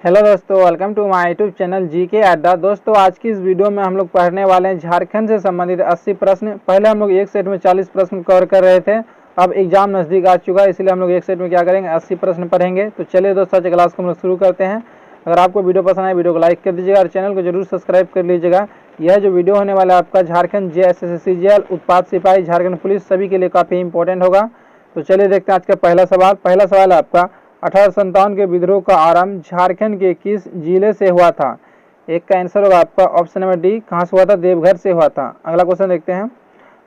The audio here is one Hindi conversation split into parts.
हेलो दोस्तों, welcome to my YouTube channel GK Adda. दोस्तों, आज की इस वीडियो में हम लोग पढ़ने वाले हैं झारखंड से संबंधित 80 प्रश्न। पहले हम लोग एक सेट में 40 प्रश्न कवर कर रहे थे। अब एग्जाम नज़दीक आ चुका है, इसलिए हम लोग एक सेट में क्या करेंगे, 80 प्रश्न पढ़ेंगे। तो चलिए दोस्तों, आज क्लास को हम लोग शुरू करते हैं। अगर आपको वीडियो पसंद आए, वीडियो को लाइक कर दीजिएगा और चैनल को जरूर सब्सक्राइब कर लीजिएगा। यह जो वीडियो होने वाला है आपका झारखंड JSS-CGL, उत्पाद सिपाही, झारखंड पुलिस सभी के लिए काफ़ी इंपॉर्टेंट होगा। तो चलिए देखते हैं आज का पहला सवाल। पहला सवाल है आपका, 1857 के विद्रोह का आरंभ झारखंड के किस जिले से हुआ था? एक का आंसर होगा आपका ऑप्शन नंबर डी, कहाँ से हुआ था? देवघर से हुआ था। अगला क्वेश्चन देखते हैं।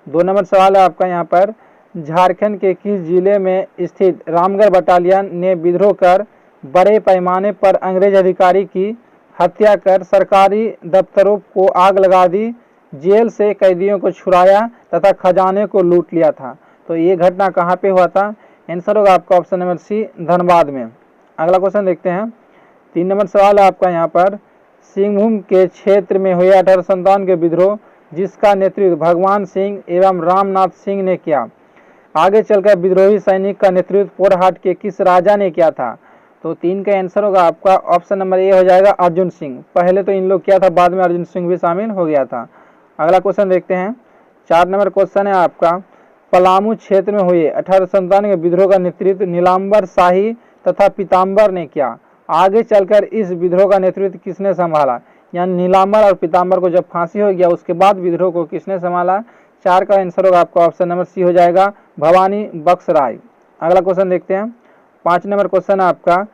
2 नंबर सवाल है आपका यहाँ पर, झारखंड के किस जिले में स्थित रामगढ़ बटालियन ने विद्रोह कर बड़े पैमाने पर अंग्रेज अधिकारी की हत्या कर सरकारी दफ्तरों को आग लगा दी, जेल से कैदियों को छुड़ाया तथा खजाने को लूट लिया था? तो ये घटना कहाँ पे हुआ था? आंसर होगा आपका ऑप्शन नंबर सी, धनबाद में। अगला क्वेश्चन देखते हैं। 3 नंबर सवाल है आपका यहाँ पर, सिंहभूम के क्षेत्र में हुए 1857 के विद्रोह जिसका नेतृत्व भगवान सिंह एवं रामनाथ सिंह ने किया, आगे चलकर विद्रोही सैनिक का नेतृत्व पोरहाट के किस राजा ने किया था? तो 3 का आंसर होगा आपका ऑप्शन नंबर ए हो जाएगा, अर्जुन सिंह। पहले तो इन लोग किया था, बाद में अर्जुन सिंह भी शामिल हो गया था। अगला क्वेश्चन देखते हैं। 4 नंबर क्वेश्चन है आपका, पलामू क्षेत्र में हुए 1857 के विद्रोह का नेतृत्व नीलांबर शाही तथा पीताम्बर ने किया, आगे चलकर इस विद्रोह का नेतृत्व किसने संभाला? यानी नीलांबर और पीताम्बर को जब फांसी हो गया उसके बाद विद्रोह को किसने संभाला? 4 का आंसर होगा आपका ऑप्शन नंबर सी हो जाएगा, भवानी बख्शराय। अगला क्वेश्चन देखते हैं। 5 नंबर क्वेश्चन है आपका,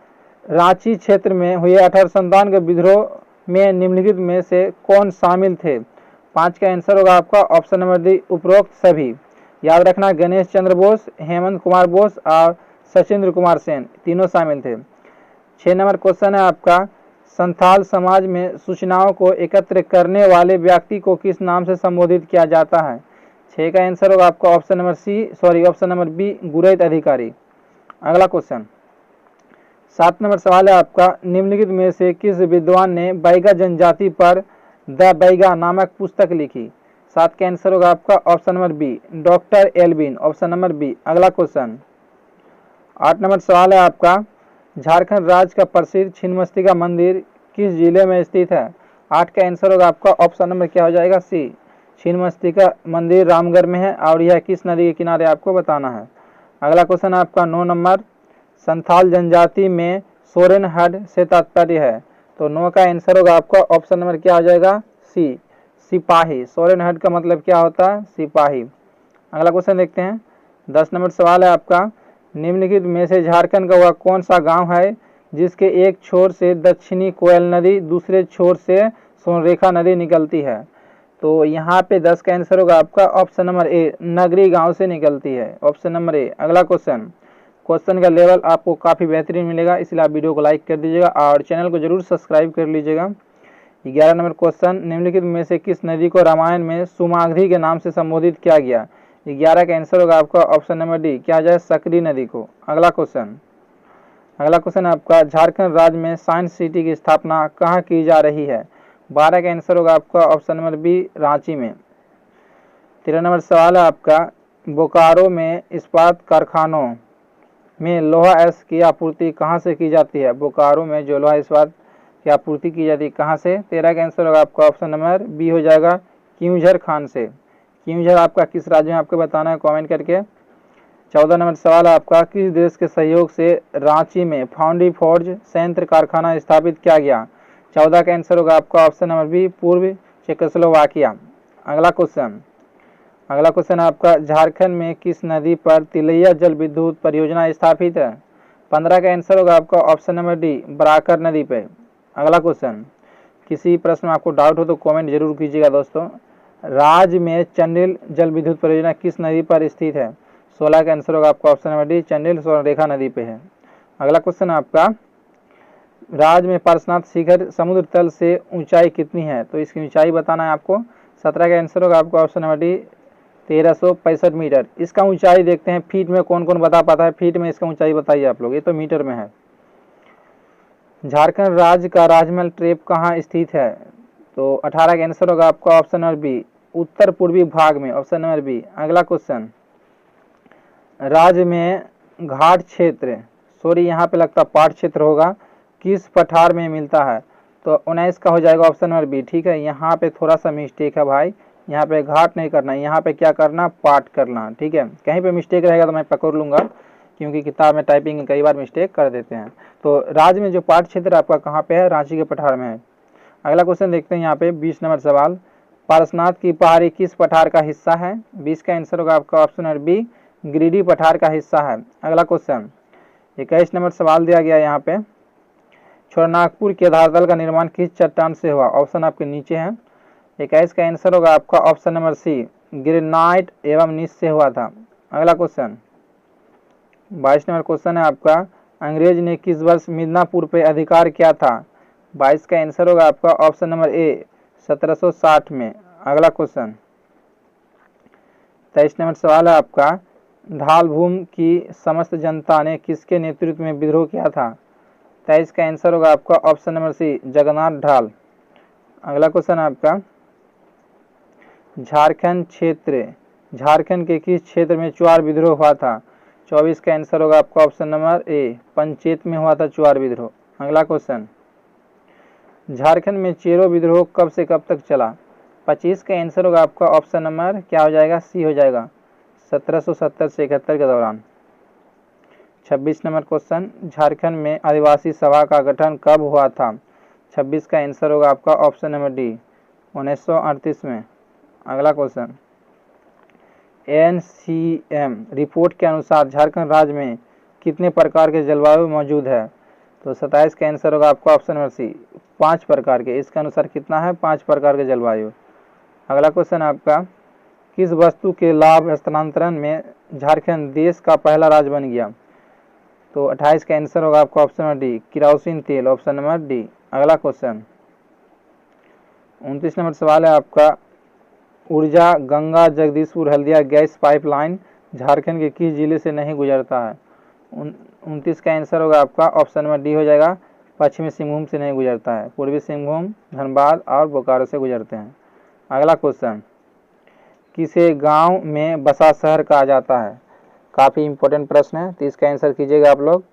रांची क्षेत्र में हुए 1857 के विद्रोह में निम्नलिखित में से कौन शामिल थे? 5 का आंसर होगा आपका ऑप्शन नंबर डी, उपरोक्त सभी। याद रखना, गणेश चंद्र बोस, हेमंत कुमार बोस और सचिंद्र कुमार सेन तीनों शामिल थे। 6 नंबर क्वेश्चन है आपका, संथाल समाज में सूचनाओं को एकत्र करने वाले व्यक्ति को किस नाम से संबोधित किया जाता है? 6 का आंसर होगा आपका ऑप्शन नंबर बी, गुरैत अधिकारी। अगला क्वेश्चन 7 नंबर सवाल है आपका, निम्नलिखित में से किस विद्वान ने बैगा जनजाति पर द बैगा नामक पुस्तक लिखी? 7 का आंसर होगा आपका option number B, doctor Alvin, option number B. अगला क्वेश्चन 8 नंबर सवाल है आपका, झारखंड राज्य का प्रसिद्ध छिन्नमस्तिका मंदिर किस जिले में स्थित है? 8 का आंसर होगा आपका ऑप्शन नंबर क्या हो जाएगा? सी, छिन्नमस्तिका मंदिर रामगढ़ में है और यह किस नदी के किनारे आपको बताना है। अगला क्वेश्चन आपका 9 नंबर, संथाल जनजाति में सोरेनहट से तात्पर्य है? तो 9 का आंसर होगा आपका ऑप्शन नंबर क्या हो जाएगा? सी, सिपाही। सोरेनहट का मतलब क्या होता है? सिपाही। अगला क्वेश्चन देखते हैं। 10 नंबर सवाल है आपका, निम्नलिखित में से झारखंड का वह कौन सा गांव है जिसके एक छोर से दक्षिणी कोयल नदी, दूसरे छोर से सोनरेखा नदी निकलती है? तो यहाँ पे 10 का आंसर होगा आपका ऑप्शन नंबर ए, नगरी गांव से निकलती है, ऑप्शन नंबर ए। अगला क्वेश्चन का लेवल आपको काफ़ी बेहतरीन मिलेगा, इसलिए आप वीडियो को लाइक कर दीजिएगा और चैनल को जरूर सब्सक्राइब कर लीजिएगा। 11 नंबर क्वेश्चन, निम्नलिखित में से किस नदी को रामायण में सुमागधी के नाम से संबोधित किया गया? 11 का आंसर होगा आपका ऑप्शन नंबर डी, क्या जाए, सकरी नदी को। अगला क्वेश्चन आपका, झारखंड राज्य में साइंस सिटी की स्थापना कहाँ की जा रही है? 12 का आंसर होगा आपका ऑप्शन नंबर बी, रांची में। 13 नंबर सवाल है आपका, बोकारो में इस्पात कारखानों में लोहा एस की आपूर्ति कहाँ से की जाती है? बोकारो में जो लोहा इस्पात की आपूर्ति की जाती है कहाँ से? 13 का आंसर होगा आपका ऑप्शन नंबर बी हो जाएगा, क्यूझर खान से। क्यूझर आपका किस राज्य में आपको बताना है कमेंट करके। 14 नंबर सवाल है आपका, किस देश के सहयोग से रांची में फाउंडी फोर्ज संयंत्र कारखाना स्थापित किया गया? 14 का आंसर होगा आपका ऑप्शन नंबर बी, पूर्व चेकोस्लोवाकिया। अगला क्वेश्चन आपका, झारखंड में किस नदी पर तिलैया जल विद्युत परियोजना स्थापित है? 15 का आंसर होगा आपका ऑप्शन नंबर डी, बराकर नदी पे। अगला क्वेश्चन, किसी प्रश्न में आपको डाउट हो तो कमेंट जरूर कीजिएगा दोस्तों। राज्य में चंडिल जल विद्युत परियोजना किस नदी पर स्थित है? 16 का आंसर होगा आपका option number D, Chandil Sonrekha नदी पे है। अगला क्वेश्चन आपका, राज्य में पार्श्वनाथ शिखर समुद्र तल से ऊंचाई कितनी है? तो इसकी ऊंचाई बताना है आपको। 17 का आंसर होगा आपका ऑप्शन नंबर डी, 1365 मीटर। इसका ऊंचाई देखते हैं, फीट में कौन कौन बता पाता है? फीट में इसका ऊंचाई बताइए आप लोग, ये तो मीटर में है। झारखंड राज्य का राजमहल ट्रेप कहाँ स्थित है? तो 18 का आंसर होगा आपका ऑप्शन नंबर बी, उत्तर पूर्वी भाग में, ऑप्शन नंबर बी। अगला क्वेश्चन, राज्य में घाट क्षेत्र, सॉरी यहाँ पे लगता पाट क्षेत्र होगा, किस पठार में मिलता है? तो 19 का हो जाएगा ऑप्शन नंबर बी। ठीक है, यहाँ पे थोड़ा सा मिस्टेक है भाई, यहाँ पे घाट नहीं करना, यहाँ पे क्या करना, पाठ करना। ठीक है, कहीं पे मिस्टेक रहेगा तो मैं पकड़ लूँगा, क्योंकि किताब में टाइपिंग कई बार मिस्टेक कर देते हैं। तो राज्य में जो पाठ क्षेत्र आपका कहाँ पे है? रांची के पठार में है। अगला क्वेश्चन देखते हैं यहाँ पे 20 नंबर सवाल, पारसनाथ की पहाड़ी किस पठार का हिस्सा है? 20 का आंसर होगा आपका ऑप्शन नंबर बी, गिरिडीह पठार का हिस्सा है। अगला क्वेश्चन 21 नंबर सवाल दिया गया यहाँ पे, छोटानागपुर के धरातल का निर्माण किस चट्टान से हुआ? ऑप्शन आपके नीचे है। 21 का आंसर होगा आपका ऑप्शन नंबर सी, ग्रेनाइट एवं नीस से हुआ था। अगला क्वेश्चन 22 नंबर क्वेश्चन है आपका, अंग्रेज ने किस वर्ष मिदनापुर पे अधिकार किया था? 22 का आंसर होगा आपका ऑप्शन नंबर ए, 1760 में। अगला क्वेश्चन 23 नंबर सवाल है आपका, ढालभूम की समस्त जनता ने किसके नेतृत्व में विद्रोह किया था? 23 का आंसर होगा आपका ऑप्शन नंबर सी, जगन्नाथ ढाल। अगला क्वेश्चन आपका, झारखंड के किस क्षेत्र में चुआर विद्रोह हुआ था? 24 का आंसर होगा आपका ऑप्शन नंबर ए, पंचेत में हुआ था चुआर विद्रोह। अगला क्वेश्चन, झारखंड में चेरो विद्रोह कब से कब तक चला? 25 का आंसर होगा आपका ऑप्शन नंबर क्या हो जाएगा, सी हो जाएगा, 1770 से 71 के दौरान। 26 नंबर क्वेश्चन, झारखंड में आदिवासी सभा का गठन कब हुआ था? 26 का आंसर होगा आपका ऑप्शन नंबर डी, 1938 में। अगला क्वेश्चन, NCM रिपोर्ट के अनुसार झारखंड राज्य में कितने प्रकार के जलवायु मौजूद है? तो 27 का आंसर होगा आपका ऑप्शन नंबर सी, 5 प्रकार के। इसके अनुसार कितना है? 5 प्रकार के जलवायु। अगला क्वेश्चन आपका, किस वस्तु के लाभ हस्तांतरण में झारखंड देश का पहला राज्य बन गया? तो 28 का आंसर होगा आपका ऑप्शन नंबर डी, किरोसिन तेल, ऑप्शन नंबर डी। अगला क्वेश्चन 29 नंबर सवाल है आपका, ऊर्जा गंगा जगदीशपुर हल्दिया गैस पाइपलाइन झारखंड के किस जिले से नहीं गुजरता है? 29 का आंसर होगा आपका ऑप्शन नंबर डी हो जाएगा, पश्चिमी सिंहभूम से नहीं गुजरता है, पूर्वी सिंहभूम, धनबाद और बोकारो से गुजरते हैं। अगला क्वेश्चन, किसे गांव में बसा शहर कहा जाता है? काफ़ी इंपॉर्टेंट प्रश्न है, तो इसका आंसर कीजिएगा आप लोग।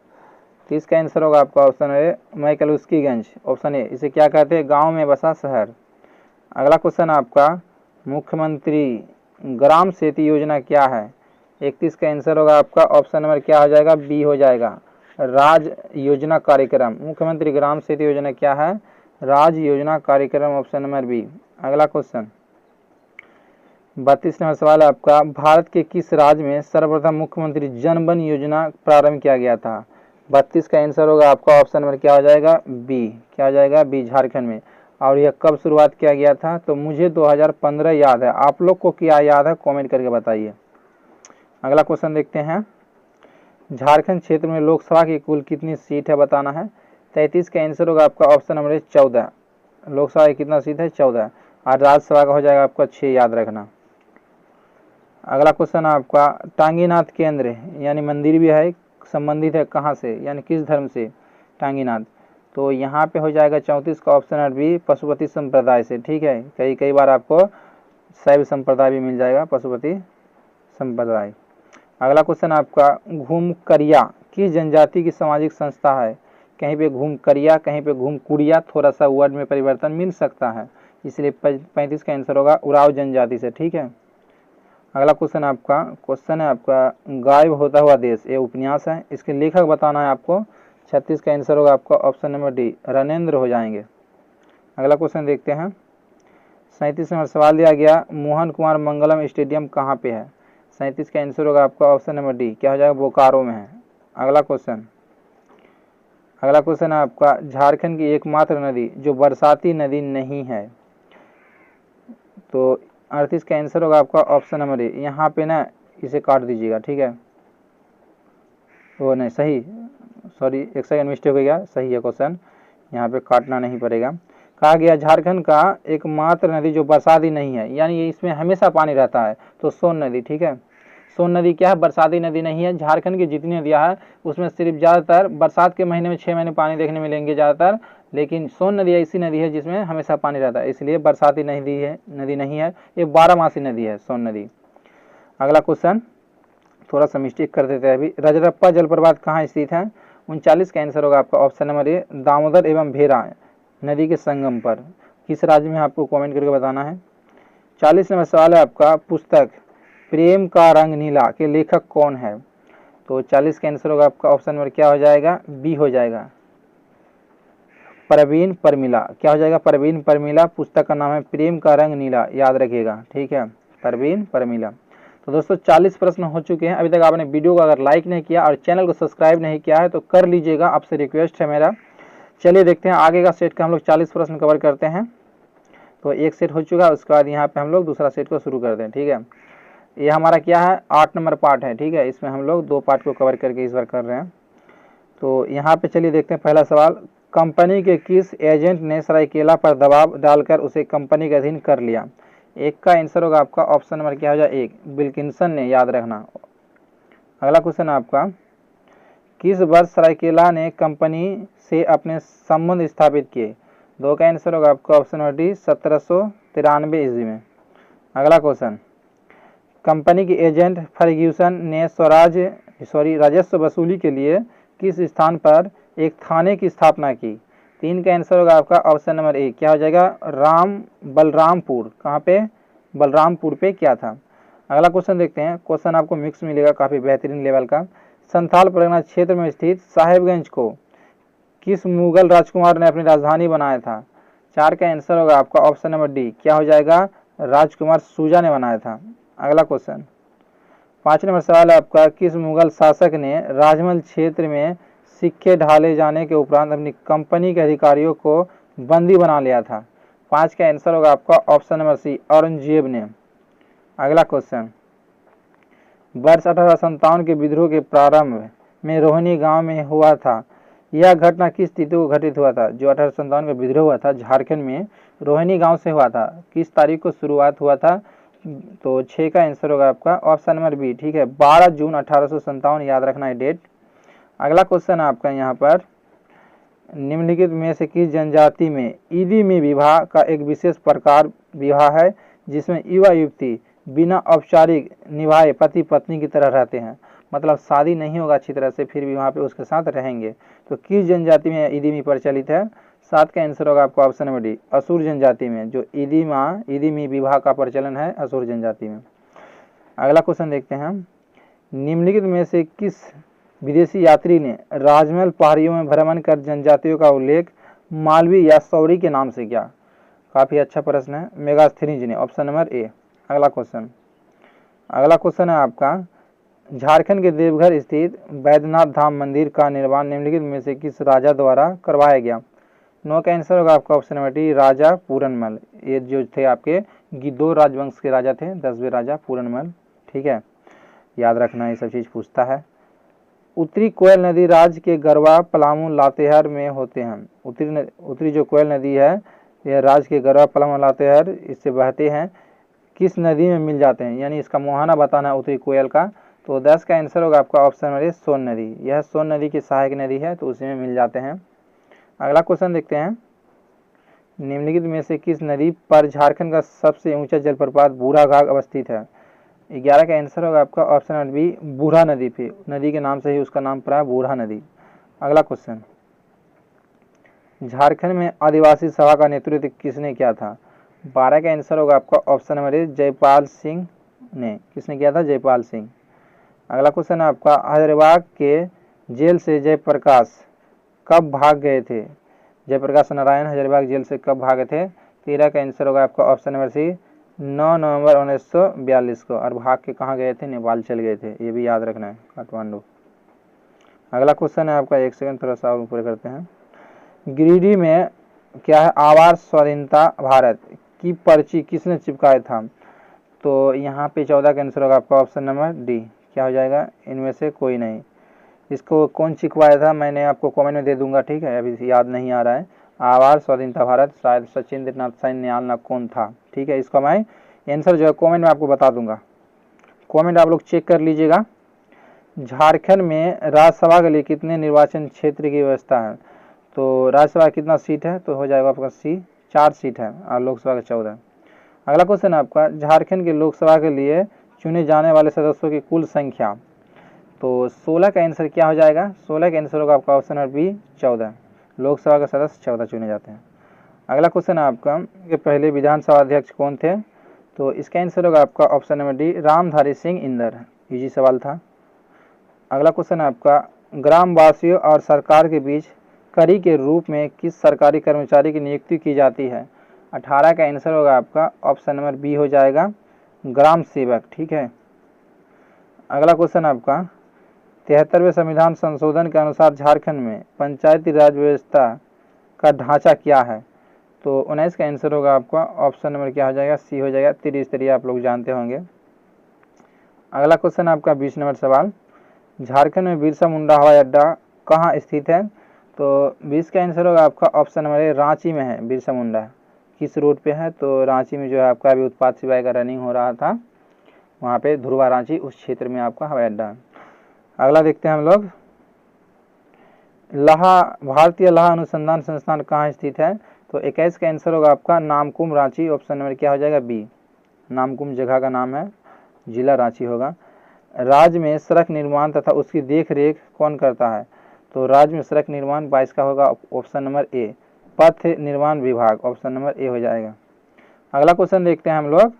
30 का आंसर होगा आपका option A, McCluskieganj, option A, इसे क्या कहते हैं? गाँव में बसा शहर। अगला क्वेश्चन आपका, मुख्यमंत्री ग्राम सेतु योजना क्या है? 31 का आंसर होगा आपका ऑप्शन नंबर क्या हो जाएगा, बी हो जाएगा, राज्य योजना कार्यक्रम। मुख्यमंत्री ग्राम सेतु योजना क्या है? राज्य योजना कार्यक्रम, ऑप्शन नंबर बी। अगला क्वेश्चन 32 नंबर सवाल है आपका, भारत के किस राज्य में सर्वप्रथम मुख्यमंत्री जनधन योजना प्रारंभ किया गया था? 32 का आंसर होगा आपका ऑप्शन नंबर क्या हो जाएगा, बी। क्या हो जाएगा, बी, झारखंड में। और यह कब शुरुआत किया गया था? तो मुझे 2015 याद है, आप लोग को क्या याद है कमेंट करके बताइए। अगला क्वेश्चन देखते हैं, झारखंड क्षेत्र में लोकसभा की कुल कितनी सीट है बताना है। 33 का आंसर होगा आपका ऑप्शन नंबर 14, लोकसभा की कितना सीट है, 14, और राज्यसभा का हो जाएगा आपका 6, याद रखना। अगला क्वेश्चन आपका, टांगीनाथ केंद्र यानी मंदिर भी है, संबंधित है कहाँ से, यानी किस धर्म से? टांगीनाथ, तो यहाँ पे हो जाएगा 34 का ऑप्शन नंबर बी, पशुपति संप्रदाय से। ठीक है, कई बार आपको शैव संप्रदाय भी मिल जाएगा, पशुपति संप्रदाय। अगला क्वेश्चन आपका, घूमकरिया किस जनजाति की सामाजिक संस्था है? कहीं पे घूमकरिया, कहीं पे घूमकुड़िया, थोड़ा सा वर्ड में परिवर्तन मिल सकता है, इसलिए 35 का आंसर होगा उराव जनजाति से। ठीक है, अगला क्वेश्चन है आपका, गायब होता हुआ देश, ये उपन्यास है, इसके लेखक बताना है आपको। 36 का आंसर होगा आपका ऑप्शन नंबर डी, रणेंद्र हो जाएंगे। अगला क्वेश्चन देखते हैं, 37 नंबर सवाल दिया गया, मोहन कुमार मंगलम स्टेडियम कहाँ पे है? 37 का आंसर होगा आपका ऑप्शन नंबर डी, क्या हो जाएगा, बोकारो में है। अगला क्वेश्चन है आपका, झारखंड की एकमात्र नदी जो बरसाती नदी नहीं है। तो 38 का आंसर होगा आपका ऑप्शन नंबर ए, यहाँ पे ना इसे काट दीजिएगा। ठीक है, वो नहीं सही, सॉरी, एक सेकंड मिस्टेक हो गया, सही है क्वेश्चन, यहाँ पे काटना नहीं पड़ेगा। कहा गया झारखंड का एकमात्र नदी जो बरसाती नहीं है, यानी इसमें हमेशा पानी रहता है, तो सोन नदी। ठीक है, सोन नदी क्या है, बरसाती नदी नहीं है। झारखंड की जितनी नदियाँ हैं उसमें सिर्फ ज़्यादातर बरसात के महीने में 6 महीने पानी देखने मिलेंगे ज़्यादातर, लेकिन सोन नदी ऐसी नदी है जिसमें हमेशा पानी रहता है, इसलिए बरसाती नदी नहीं है, ये 12मासी नदी है सोन नदी। अगला क्वेश्चन, थोड़ा सा मिस्टेक कर देते हैं अभी, रजरप्पा जलप्रपात कहाँ स्थित है? 39 का आंसर होगा आपका ऑप्शन नंबर ए, दामोदर एवं भेरा नदी के संगम पर। किस राज्य में आपको कमेंट करके बताना है। 40 नंबर सवाल है आपका, पुस्तक प्रेम का रंग नीला के लेखक कौन है। तो 40 का आंसर होगा आपका ऑप्शन नंबर क्या हो जाएगा, बी हो जाएगा, परवीन परमिला। क्या हो जाएगा, परवीन परमिला। पुस्तक का नाम है प्रेम का रंग नीला, याद रखिएगा, ठीक है, परवीन परमिला। तो दोस्तों 40 प्रश्न हो चुके हैं। अभी तक आपने वीडियो को अगर लाइक नहीं किया और चैनल को सब्सक्राइब नहीं किया है तो कर लीजिएगा, आपसे रिक्वेस्ट है मेरा। चलिए देखते हैं आगे का सेट का हम लोग 40 प्रश्न कवर करते हैं। तो एक सेट हो चुका है, उसके बाद यहाँ पे हम लोग दूसरा सेट को शुरू करते हैं, ठीक है। ये हमारा क्या है, 8 नंबर पार्ट है, ठीक है। इसमें हम लोग 2 पार्ट को कवर करके इस बार कर रहे हैं। तो यहाँ पे चलिए देखते हैं पहला सवाल, कंपनी के किस एजेंट ने सरायकेला पर दबाव डालकर उसे कंपनी के अधीन कर लिया। एक का आंसर होगा आपका ऑप्शन नंबर क्या हो जाए, एक, विल्किंसन ने, याद रखना। अगला क्वेश्चन आपका, किस वर्ष सरायकेला ने कंपनी से अपने संबंध स्थापित किए। 2 का आंसर होगा आपका ऑप्शन नंबर डी, 1793 ईस्वी में। अगला क्वेश्चन, कंपनी के एजेंट फर्ग्यूसन ने राजस्व वसूली के लिए किस स्थान पर एक थाने की स्थापना की। 3 का आंसर होगा आपका ऑप्शन नंबर ए, क्या हो जाएगा, बलरामपुर। कहाँ पे, बलरामपुर पे क्या था। अगला क्वेश्चन देखते हैं। क्वेश्चन आपको मिक्स मिलेगा, काफ़ी बेहतरीन लेवल का। संथाल परगना क्षेत्र में स्थित साहेबगंज को किस मुगल राजकुमार ने अपनी राजधानी बनाया था। 4 का आंसर होगा आपका ऑप्शन नंबर डी, क्या हो जाएगा, राजकुमार शुजा ने बनाया था। अगला क्वेश्चन 5 नंबर सवाल है आपका, किस मुगल शासक ने राजमहल क्षेत्र में सिक्के ढाले जाने के उपरांत अपनी कंपनी के अधिकारियों को बंदी बना लिया था। 5 का आंसर होगा आपका ऑप्शन नंबर सी, औरंगजेब ने। अगला क्वेश्चन, वर्ष 1857 के विद्रोह के प्रारंभ में रोहिणी गांव में हुआ था। यह घटना किस तिथि को घटित हुआ था। जो 1857 का विद्रोह हुआ था झारखंड में, रोहिणी गांव से हुआ था। किस तारीख को शुरुआत हुआ था। तो 6 का आंसर होगा आपका ऑप्शन नंबर बी, ठीक है, 12 जून 1857, याद रखना है डेट। अगला क्वेश्चन आपका यहाँ पर, निम्नलिखित में से किस जनजाति में ईदीमी विवाह का एक विशेष प्रकार विवाह है जिसमें युवा युवती बिना औपचारिक निभाए पति पत्नी की तरह रहते हैं। मतलब शादी नहीं होगा अच्छी तरह से, फिर भी वहाँ पे उसके साथ रहेंगे। तो किस जनजाति में ईदीमी प्रचलित है। 7 का आंसर होगा आपका ऑप्शन नंबर डी, असुर जनजाति में जो ईदीमी विवाह का प्रचलन है, असुर जनजाति में। अगला क्वेश्चन देखते हैं, निम्नलिखित में से किस विदेशी यात्री ने राजमहल पहाड़ियों में भ्रमण कर जनजातियों का उल्लेख मालवी या सौरी के नाम से किया। काफ़ी अच्छा प्रश्न है, मेगास्थनीज ने, ऑप्शन नंबर ए। अगला क्वेश्चन है आपका, झारखंड के देवघर स्थित बैद्यनाथ धाम मंदिर का निर्माण निम्नलिखित में से किस राजा द्वारा करवाया गया। 9 का आंसर होगा आपका ऑप्शन नंबर डी, राजा पूरनमल। ये जो थे आपके गिद्धौर राजवंश के राजा थे, 10वें राजा पूरनमल, ठीक है, याद रखना, ये सब चीज़ पूछता है। उत्तरी कोयल नदी राज्य के गरवा, पलामू, लातेहार में होते हैं। उत्तरी जो कोयल नदी है यह राज्य के गरवा, पलामू, लातेहार इससे बहते हैं। किस नदी में मिल जाते हैं, यानी इसका मुहाना बताना है उत्तरी कोयल का। तो 10 का आंसर होगा आपका ऑप्शन नंबर ए, सोन नदी। यह सोन नदी की सहायक नदी है, तो उसी में मिल जाते हैं। अगला क्वेश्चन देखते हैं, निम्नलिखित में से किस नदी पर झारखंड का सबसे ऊंचा जलप्रपात बूढ़ा घाघ अवस्थित है। 11 का आंसर होगा आपका ऑप्शन नंबर बी, बूढ़ा नदी पे, नदी के नाम से ही उसका नाम पड़ा, बूढ़ा नदी। अगला क्वेश्चन, झारखंड में आदिवासी सभा का नेतृत्व किसने किया था। 12 का आंसर होगा आपका option number A, Jaipal Singh ने। किसने किया था, जयपाल सिंह। अगला क्वेश्चन है आपका, हजारीबाग के जेल से जयप्रकाश कब भाग गए थे। जयप्रकाश नारायण हजारीबाग जेल से कब भागे थे। 13 का आंसर होगा आपका ऑप्शन नंबर सी, 9 नवंबर 1942 को। और भाग के कहाँ गए थे, नेपाल चल गए थे, ये भी याद रखना है, काठमांडू। अगला क्वेश्चन है आपका, एक सेकंड थोड़ा सा और ऊपर करते हैं। गिरिडीह में क्या है, आवास स्वाधीनता भारत की पर्ची किसने चिपकाया था। तो यहाँ पे 14 का आंसर होगा आपका ऑप्शन नंबर डी, क्या हो जाएगा, इनमें से कोई नहीं। इसको कौन चिपकाया था, मैंने आपको कमेंट में दे दूंगा, ठीक है, अभी याद नहीं आ रहा है। आवास स्वाधीनता भारत शायद सचिंद्रनाथ साइन नियाल ना कौन था, ठीक है। इसका मैं आंसर जो है कमेंट में आपको बता दूंगा, कमेंट आप लोग चेक कर लीजिएगा। झारखंड में राज्यसभा के लिए कितने निर्वाचन क्षेत्र की व्यवस्था है। तो राज्यसभा कितना सीट है, तो हो जाएगा आपका सी, 4 सीट है, और लोकसभा का 14। अगला क्वेश्चन है आपका, झारखंड के लोकसभा के लिए चुने जाने वाले सदस्यों की कुल संख्या तो 16 का आंसर क्या हो जाएगा? 16 का आंसर होगा आपका ऑप्शन नंबर बी 14। लोकसभा के सदस्य 14 चुने जाते हैं। अगला क्वेश्चन है आपका कि पहले विधानसभा अध्यक्ष कौन थे? तो इसका आंसर होगा आपका option number D Ramdhari Singh Inder. Easy सवाल था। अगला क्वेश्चन है आपका ग्रामवासियों और सरकार के बीच कड़ी के रूप में किस सरकारी कर्मचारी की नियुक्ति की जाती है? 18 का आंसर होगा आपका ऑप्शन नंबर बी हो जाएगा ग्राम सेवक। ठीक है। अगला क्वेश्चन आपका 73वें संविधान संशोधन के अनुसार झारखंड में पंचायती राज व्यवस्था का ढांचा क्या है? तो 19 का आंसर होगा आपका ऑप्शन नंबर क्या हो जाएगा? सी हो जाएगा त्रिस्तरीय। आप लोग जानते होंगे। अगला क्वेश्चन आपका 20 नंबर सवाल, झारखंड में बिरसा मुंडा हवाई अड्डा कहाँ स्थित है? तो 20 का आंसर होगा आपका ऑप्शन नंबर ए रांची में है बिरसा मुंडा। किस रोड पे है? तो रांची में जो है आपका अभी उत्पाद सिवाय का रनिंग हो रहा था, वहाँ पे ध्रुवा रांची उस क्षेत्र में आपका हवाई अड्डा है। अगला देखते हैं हम लोग, भारतीय लहा अनुसंधान संस्थान कहाँ स्थित है? तो 21 का आंसर होगा आपका नामकुम रांची। ऑप्शन नंबर क्या हो जाएगा? बी। नामकुम जगह का नाम है, जिला रांची होगा। राज्य में सड़क निर्माण तथा उसकी देखरेख कौन करता है? तो राज्य में सड़क निर्माण 22 का होगा ऑप्शन नंबर ए पथ निर्माण विभाग। ऑप्शन नंबर ए हो जाएगा। अगला क्वेश्चन देखते हैं हम लोग,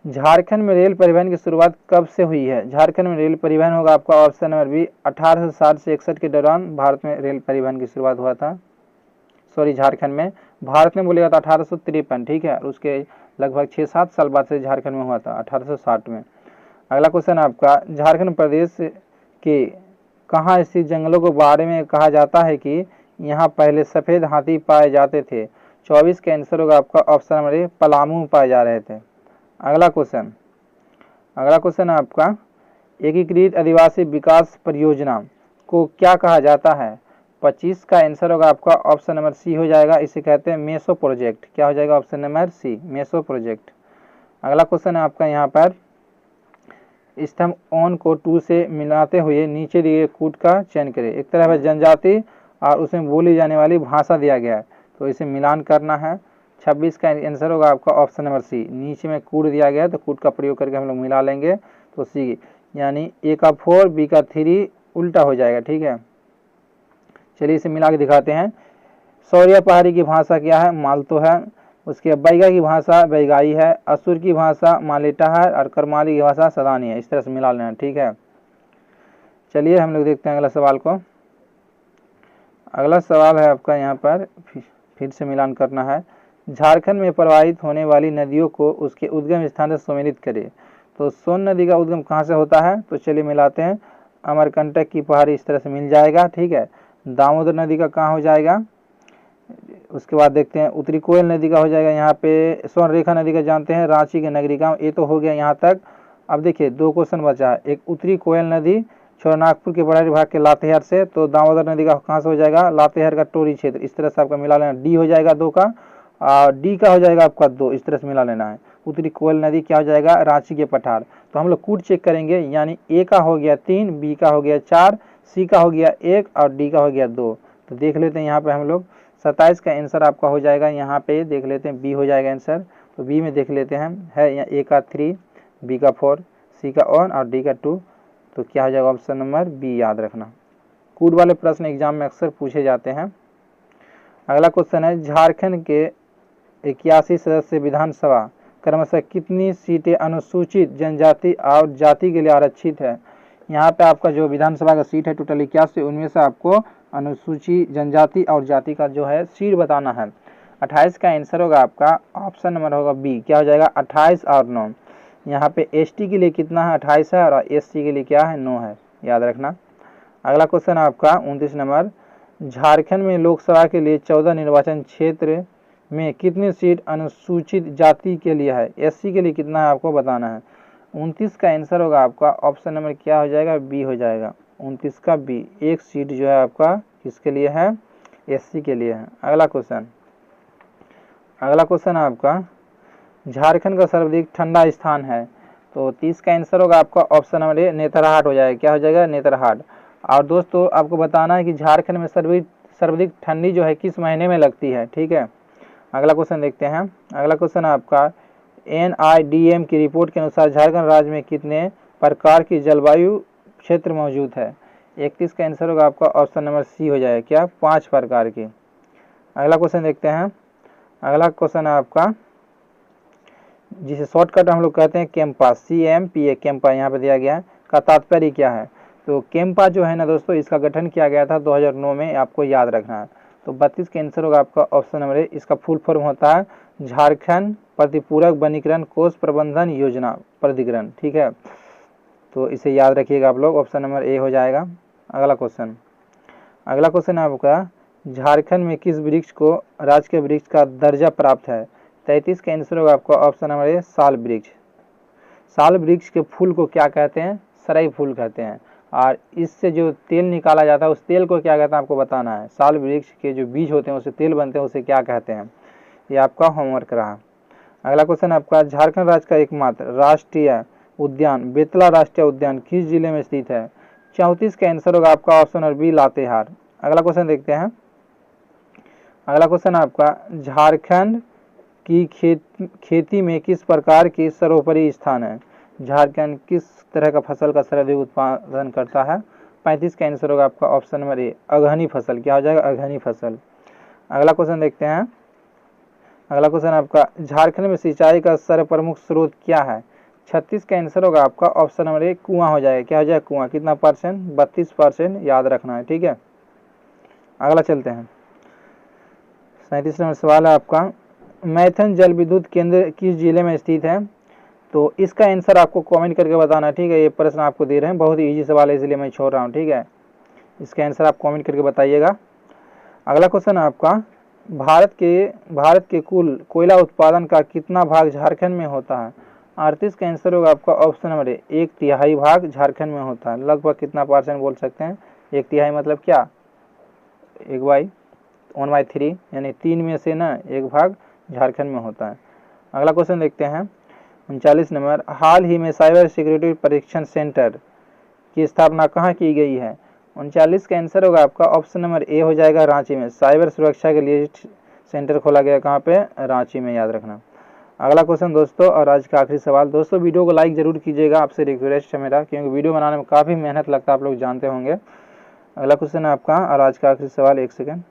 झारखंड में रेल परिवहन की शुरुआत कब से हुई है? झारखंड में रेल परिवहन होगा आपका ऑप्शन नंबर बी 1860 से 61 के दौरान भारत में रेल परिवहन की शुरुआत हुआ था। सॉरी, झारखंड में, भारत में बोलेगा तो 1853। ठीक है। और उसके लगभग 6-7 साल बाद से झारखंड में हुआ था 1860 में। अगला क्वेश्चन आपका, झारखंड प्रदेश के कहाँ स्थित जंगलों के बारे में कहा जाता है कि यहाँ पहले सफ़ेद हाथी पाए जाते थे? 24 का आंसर होगा आपका ऑप्शन नंबर ए पलामू में पाए जा रहे थे। अगला क्वेश्चन है आपका, एकीकृत आदिवासी विकास परियोजना को क्या कहा जाता है? 25 का आंसर होगा आपका ऑप्शन नंबर सी हो जाएगा। इसे कहते हैं मेसो प्रोजेक्ट। क्या हो जाएगा? Option number C meso project. अगला क्वेश्चन है आपका यहाँ पर, स्तंभ ऑन को 2 से मिलाते हुए नीचे दिए कूट का चयन करें। एक तरह है जनजाति और उसमें बोली जाने वाली भाषा दिया गया है, तो इसे मिलान करना है। 26 का आंसर होगा आपका ऑप्शन नंबर सी। नीचे में कूट दिया गया है तो कूट का प्रयोग करके हम लोग मिला लेंगे, तो सी, यानी ए का 4 बी का 3 उल्टा हो जाएगा। ठीक है। चलिए इसे मिला के दिखाते हैं। सौरिया पहाड़ी की भाषा क्या है? मालतो है। उसके बैगा की भाषा बैगाई है। असुर की भाषा मालेटा है और करमाली की भाषा सदानी है। इस तरह से मिला लेना। ठीक है। चलिए हम लोग देखते हैं अगला सवाल को। अगला सवाल है आपका यहाँ पर, फिर से मिलान करना है। झारखंड में प्रवाहित होने वाली नदियों को उसके उद्गम स्थान से सम्मिलित करे। तो सोन नदी का उद्गम कहाँ से होता है? तो चलिए मिलाते हैं। अमरकंटक की पहाड़ी इस तरह से मिल जाएगा। ठीक है। दामोदर नदी का कहाँ हो जाएगा? उसके बाद देखते हैं उत्तरी कोयल नदी का हो जाएगा यहाँ पे। स्वर्ण रेखा नदी का जानते हैं, रांची के नगरी गांव। ये तो हो गया यहाँ तक। अब देखिए 2 क्वेश्चन बचा है। एक उत्तरी कोयल नदी छोरनागपुर के बड़ा विभाग के लातेहार से, तो दामोदर नदी का कहाँ से हो जाएगा? लातेहार का टोरी क्षेत्र। इस तरह से आपका मिला लेना। डी हो जाएगा 2 का, और डी का हो जाएगा आपका 2। इस तरह से मिला लेना है। उत्तरी कोयल नदी क्या हो जाएगा? रांची के पठार। तो हम लोग कूट चेक करेंगे, यानी ए का हो गया 3, बी का हो गया 4, सी का हो गया 1 और डी का हो गया 2। तो देख लेते हैं यहाँ पे हम लोग। 27 का आंसर आपका हो जाएगा यहाँ पे, देख लेते हैं बी हो जाएगा आंसर। तो बी में देख लेते हैं, है यहाँ ए का 3, बी का 4, सी का 1 और डी का 2। तो क्या हो जाएगा? ऑप्शन नंबर बी याद रखना। कूट वाले प्रश्न एग्जाम में अक्सर पूछे जाते हैं। अगला क्वेश्चन है, झारखंड के 81 सदस्य विधानसभा क्रमशः कितनी सीटें अनुसूचित जनजाति और जाति के लिए आरक्षित है? यहाँ पे आपका जो विधानसभा का सीट है टोटल 81, उनमें से आपको अनुसूचित जनजाति और जाति का जो है सीट बताना है। 28 का आंसर होगा आपका ऑप्शन नंबर होगा बी। क्या हो जाएगा? 28 और 9। यहाँ पे एसटी के लिए कितना है? 28 है, और एससी के लिए क्या है? 9 है। याद रखना। अगला क्वेश्चन आपका 29 नंबर, झारखंड में लोकसभा के लिए 14 निर्वाचन क्षेत्र में कितनी सीट अनुसूचित जाति के लिए है? एससी के लिए कितना है आपको बताना है। 29 का आंसर होगा आपका ऑप्शन नंबर क्या हो जाएगा? बी हो जाएगा। 29 का बी। 1 सीट जो है आपका किसके लिए है? एससी के लिए है। अगला क्वेश्चन आपका, झारखंड का सर्वाधिक ठंडा स्थान है। तो 30 का आंसर होगा आपका ऑप्शन नंबर ए नेतरहाट हो जाएगा। क्या हो जाएगा? नेतरहाट। और दोस्तों आपको बताना है कि झारखंड में सर्वाधिक ठंडी जो है किस महीने में लगती है। ठीक है। अगला क्वेश्चन देखते हैं। अगला क्वेश्चन आपका, NIDM की रिपोर्ट के अनुसार झारखंड राज्य में कितने प्रकार की जलवायु क्षेत्र मौजूद है। 31 का आंसर होगा आपका ऑप्शन नंबर सी हो जाएगा, क्या 5 प्रकार के। अगला क्वेश्चन देखते हैं। अगला क्वेश्चन है आपका, जिसे शॉर्टकट हम लोग कहते हैं कैंपा, CMPA कैंपा यहाँ पे दिया गया है, का तात्पर्य क्या है। तो कैंपा जो है ना दोस्तों, इसका गठन किया गया था 2009 में, आपको याद रखना है। तो 32 का आंसर होगा आपका ऑप्शन नंबर ए। इसका फुल फॉर्म होता है झारखंड प्रतिपूरक वनीकरण कोष प्रबंधन योजना प्राधिकरण, ठीक है। तो इसे याद रखिएगा आप लोग, ऑप्शन नंबर ए हो जाएगा। अगला क्वेश्चन है आपका, झारखंड में किस वृक्ष को राजकीय वृक्ष का दर्जा प्राप्त है। 33 का आंसर होगा आपका ऑप्शन नंबर ए, साल वृक्ष। साल वृक्ष के फूल को क्या कहते हैं, सरई फूल कहते हैं। और इससे जो तेल निकाला जाता है उस तेल को क्या कहते हैं आपको बताना है। साल वृक्ष के जो बीज होते हैं उससे तेल बनते हैं, उसे क्या कहते हैं, ये आपका होमवर्क रहा। अगला क्वेश्चन आपका, झारखंड राज्य का एकमात्र राष्ट्रीय उद्यान बेतला राष्ट्रीय उद्यान किस जिले में स्थित है। 34 का आंसर होगा आपका ऑप्शन नंबर बी, लातेहार। अगला क्वेश्चन देखते हैं। अगला क्वेश्चन आपका, झारखंड की खेती में किस प्रकार की सर्वोपरि स्थान है। झारखंड किस तरह का फसल का सर्वाधिक उत्पादन करता है। 35 का आंसर होगा आपका ऑप्शन नंबर ए, अगहनी फसल। क्या हो जाएगा, अगहनी फसल। अगला क्वेश्चन देखते हैं। अगला क्वेश्चन आपका, झारखंड में सिंचाई का सर्वप्रमुख स्रोत क्या है। 36 का आंसर होगा आपका ऑप्शन नंबर ए, कुआं हो जाएगा। क्या हो जाएगा, कुआं। कितना परसेंट, 32% याद रखना है, ठीक है। अगला चलते हैं। 37 नंबर सवाल है आपका, मैथन जल विद्युत केंद्र किस जिले में स्थित है। तो इसका आंसर आपको कमेंट करके बताना है, ठीक है। ये प्रश्न आपको दे रहे हैं, बहुत ही इजी सवाल है इसलिए मैं छोड़ रहा हूँ, ठीक है। इसका आंसर आप कमेंट करके बताइएगा। अगला क्वेश्चन है आपका, भारत के कुल कोयला उत्पादन का कितना भाग झारखंड में होता है। 38 का आंसर होगा आपका ऑप्शन नंबर ए, 1/3 भाग झारखंड में होता है। लगभग कितना परसेंट बोल सकते हैं, 1/3 मतलब क्या, 1/3 यानी 3 में से ना 1 भाग झारखंड में होता है। अगला क्वेश्चन देखते हैं। 39 नंबर, हाल ही में साइबर सिक्योरिटी परीक्षण सेंटर की स्थापना कहाँ की गई है। 39 का आंसर होगा आपका ऑप्शन नंबर ए हो जाएगा, रांची में। साइबर सुरक्षा के लिए सेंटर खोला गया, कहाँ पे, रांची में, याद रखना। अगला क्वेश्चन दोस्तों, और आज का आखिरी सवाल। दोस्तों वीडियो को लाइक जरूर कीजिएगा, आपसे रिक्वेस्ट है मेरा, क्योंकि वीडियो बनाने में काफ़ी मेहनत लगता है, आप लोग जानते होंगे। अगला क्वेश्चन है आपका, और आज का आखिरी सवाल, 1 सेकेंड।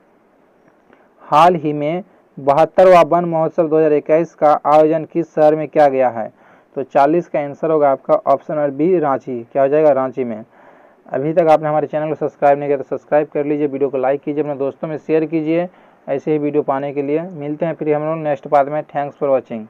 हाल ही में 72वां वन महोत्सव 2021 का आयोजन किस शहर में किया गया है। तो 40 का आंसर होगा आपका ऑप्शन नंबर बी, रांची। क्या हो जाएगा, रांची में। अभी तक आपने हमारे चैनल को सब्सक्राइब नहीं किया तो सब्सक्राइब कर लीजिए, वीडियो को लाइक कीजिए, अपने दोस्तों में शेयर कीजिए ऐसे ही वीडियो पाने के लिए। मिलते हैं फिर हम लोग नेक्स्ट पार्ट में। Thanks for watching.